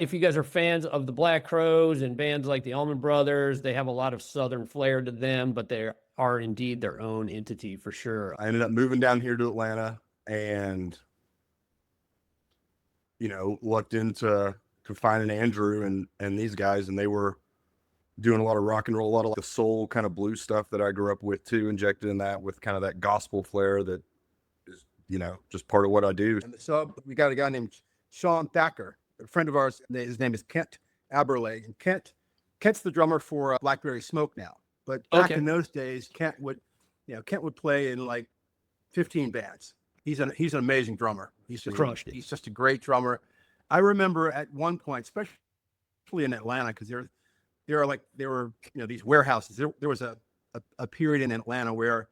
If you guys are fans of the Black Crowes and bands like the Allman Brothers, they have a lot of Southern flair to them, but they are indeed their own entity for sure. I ended up moving down here to Atlanta and, looked into finding Andrew and these guys, and they were doing a lot of rock and roll, a lot of the soul kind of blues stuff that I grew up with too, injected in that with kind of that gospel flair that is, just part of what I do. And the sub, we got a guy named Sean Thacker, a friend of ours. His name is Kent Aberley, and Kent's the drummer for Blackberry Smoke now. But back in those days, Kent would play in like 15 bands. He's an amazing drummer. He's just a great drummer. I remember at one point, especially in Atlanta, because there were these warehouses. There was a period in Atlanta where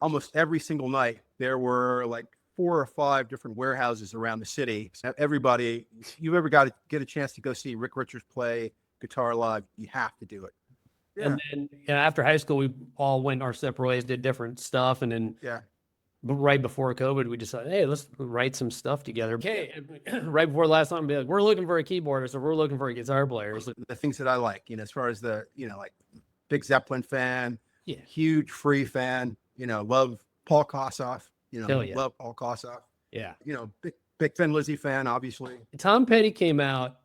almost every single night there were like 4 or 5 different warehouses around the city. Everybody, if you ever get a chance to go see Rick Richards play guitar live, you have to do it. Yeah. And then after high school, we all went our separate ways, did different stuff, and then right before COVID, we decided, hey, let's write some stuff together. Okay, right before last time, we're looking for a keyboardist, or we're looking for a guitar player. The things that I like, as far as like big Zeppelin fan, huge Free fan, love Paul Kossoff, love Paul Kossoff. Yeah. Big Thin Lizzy fan, obviously. Tom Petty came out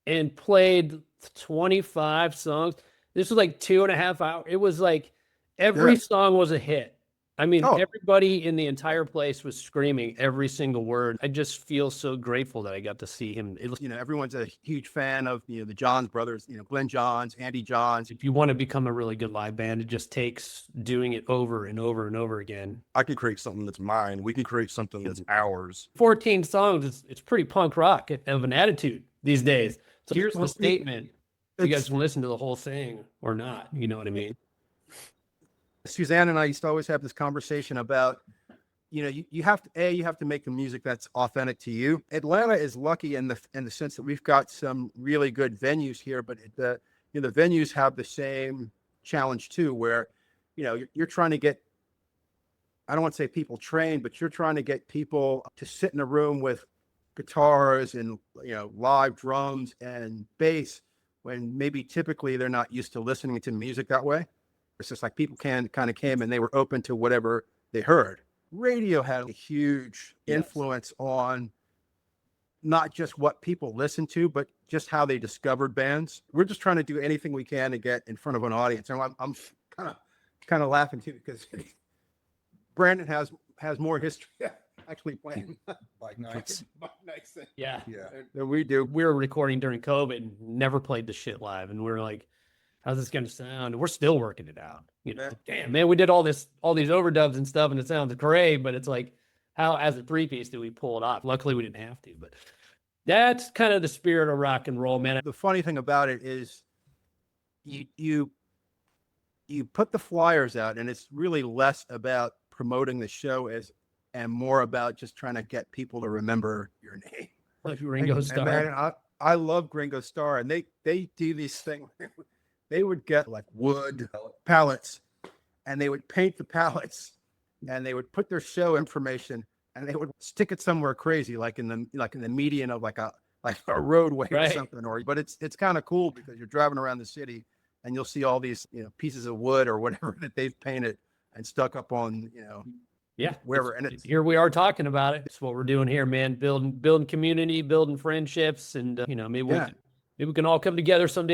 and played 25 songs. This was like 2.5 hours. It was like every song was a hit. I mean, everybody in the entire place was screaming every single word. I just feel so grateful that I got to see him. Everyone's a huge fan of, the Johns brothers, Glenn Johns, Andy Johns. If you want to become a really good live band, it just takes doing it over and over and over again. I can create something that's mine. We can create something that's ours. 14 songs, it's pretty punk rock of an attitude these days. So here's the statement. You guys can listen to the whole thing or not. You know what I mean? Suzanne and I used to always have this conversation about, you have to make the music that's authentic to you. Atlanta is lucky in the sense that we've got some really good venues here, but the venues have the same challenge too, where, you're trying to get, I don't want to say people trained, but you're trying to get people to sit in a room with guitars and, live drums and bass when maybe typically they're not used to listening to music that way. It's just like people kind of came and they were open to whatever they heard. Radio had a huge influence on not just what people listened to, but just how they discovered bands. We're just trying to do anything we can to get in front of an audience. And I'm kind of laughing too, because Brandon has more history actually playing Bike nights. Yeah. Than we do. We were recording during COVID and never played the shit live. And we're like, how's this going to sound? And we're still working it out. Damn, man, we did all these overdubs and stuff, and it sounds great, but it's like, how, as a 3-piece, do we pull it off? Luckily, we didn't have to, but that's kind of the spirit of rock and roll, man. The funny thing about it is you put the flyers out, and it's really less about promoting the show and more about just trying to get people to remember your name. Like Ringo Starr. Man, I love Ringo Starr, and they do these things. They would get like wood pallets, and they would paint the pallets, and they would put their show information, and they would stick it somewhere crazy, like in the median of like a roadway or something. But it's kind of cool because you're driving around the city, and you'll see all these pieces of wood or whatever that they've painted and stuck up on wherever. And here we are talking about it. It's what we're doing here, man. Building community, building friendships, and maybe we can all come together someday.